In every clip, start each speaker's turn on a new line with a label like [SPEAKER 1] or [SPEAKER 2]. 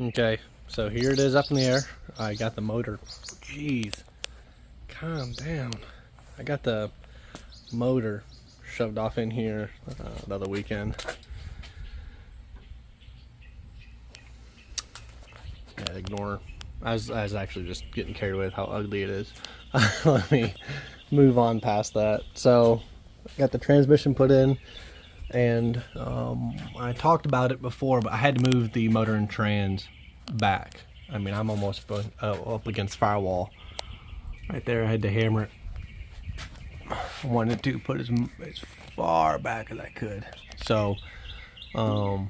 [SPEAKER 1] Okay, so here it is up in the air. I got the motor. Jeez, calm down. I got the motor shoved off in here the other weekend. Yeah, ignore. I was actually just getting carried away with how ugly it is. Let me move on past that. So, got the transmission put in, and I talked about it before, but I had to move the motor and trans back. I mean, I'm almost up against firewall. Right there, I had to hammer it. I wanted to put as far back as I could. So, I'm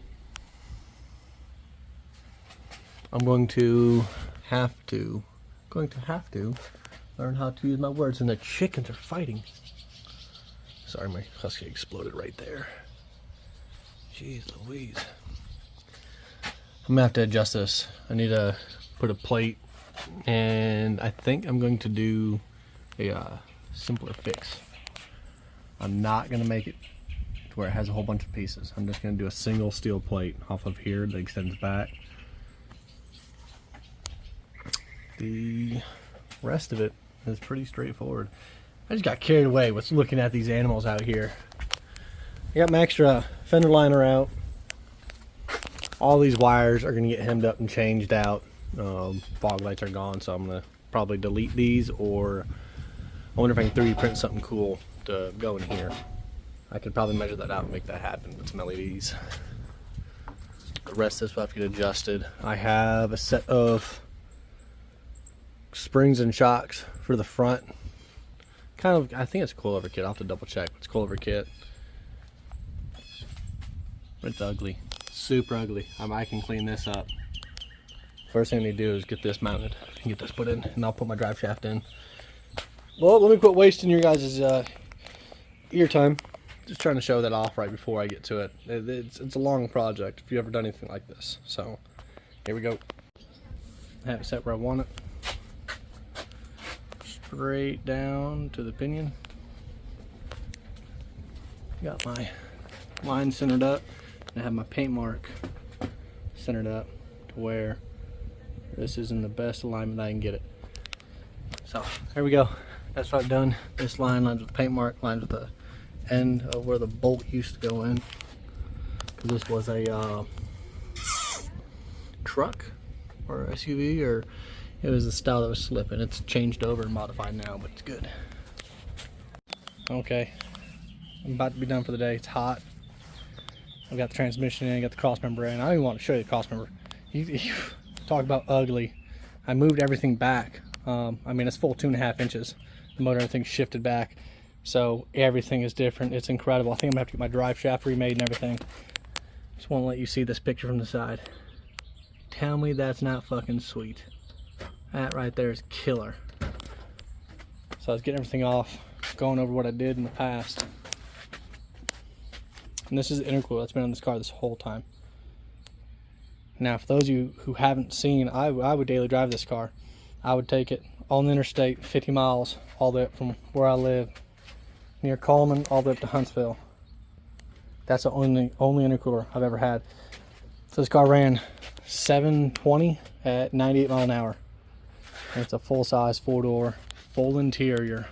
[SPEAKER 1] going to have to learn how to use my words. And the chickens are fighting. Sorry, my husky exploded right there. Jeez Louise. I'm gonna have to adjust this. I need to put a plate, and I think I'm going to do a simpler fix. I'm not gonna make it to where it has a whole bunch of pieces. I'm just gonna do a single steel plate off of here that extends back. The rest of it is pretty straightforward. I just got carried away with looking at these animals out here. I got my extra fender liner out. All these wires are going to get hemmed up and changed out. Fog lights are gone, so I'm going to probably delete these, or I wonder if I can 3D print something cool to go in here. I could probably measure that out and make that happen with some LEDs. The rest of this will have to get adjusted. I have a set of springs and shocks for the front. Kind of, I think it's a coilover kit. I'll have to double check. It's a coilover kit. It's ugly. Super ugly. I can clean this up. First thing I need to do is get this mounted and get this put in, and I'll put my drive shaft in. Well, let me quit wasting your guys' ear time. Just trying to show that off right before I get to it. It's a long project if you've ever done anything like this. So, here we go. I have it set where I want it. Straight down to the pinion. Got my line centered up. I have my paint mark centered up to where this is in the best alignment I can get it. So there we go. That's what I've done. This line lines with the paint mark, lines with the end of where the bolt used to go in. Because this was a truck or SUV, or it was the style that was slipping. It's changed over and modified now, but it's good. Okay, I'm about to be done for the day. It's hot. I've got the transmission in, got the cross member in. I don't even want to show you the cross member. You talk about ugly. I moved everything back. I mean, it's full 2.5 inches. The motor and everything shifted back. So everything is different. It's incredible. I think I'm gonna have to get my drive shaft remade and everything. Just want to let you see this picture from the side. Tell me that's not fucking sweet. That right there is killer. So I was getting everything off, going over what I did in the past. And this is the intercooler that's been on this car this whole time. Now, for those of you who haven't seen, I would daily drive this car. I would take it on the interstate, 50 miles, all the way up from where I live, near Coleman, all the way up to Huntsville. That's the only intercooler I've ever had. So this car ran 720 at 98 miles an hour. And it's a full-size, four-door, full interior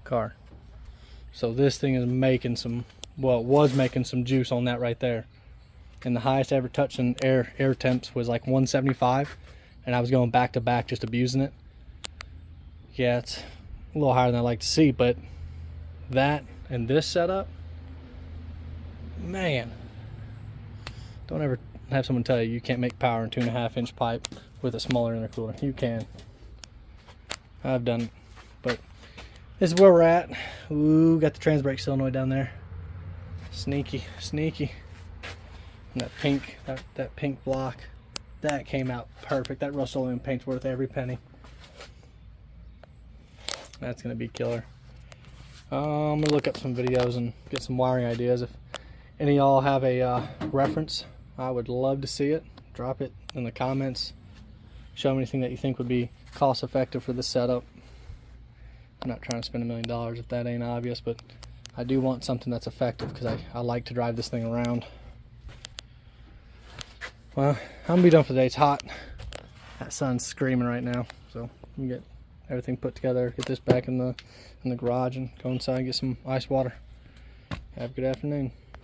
[SPEAKER 1] car. So this thing is making some, well, it was making some juice on that right there. And the highest I ever touched in air temps was like 175, and I was going back to back just abusing it. Yeah, it's a little higher than I like to see, but that and this setup, man, don't ever have someone tell you can't make power in 2.5 inch pipe with a smaller intercooler. You can. I've done it. But this is where we're at. Ooh, got the trans brake solenoid down there. Sneaky, sneaky. And that pink block, that came out perfect. That Rust-Oleum paint's worth every penny. That's gonna be killer. I'm gonna look up some videos and get some wiring ideas. If any of y'all have a reference, I would love to see it. Drop it in the comments. Show me anything that you think would be cost effective for this setup. I'm not trying to spend $1 million if that ain't obvious, but I do want something that's effective because I like to drive this thing around. Well, I'm gonna be done for the day. It's hot. That sun's screaming right now, so we get everything put together, get this back in the garage, and go inside and get some ice water. Have a good afternoon.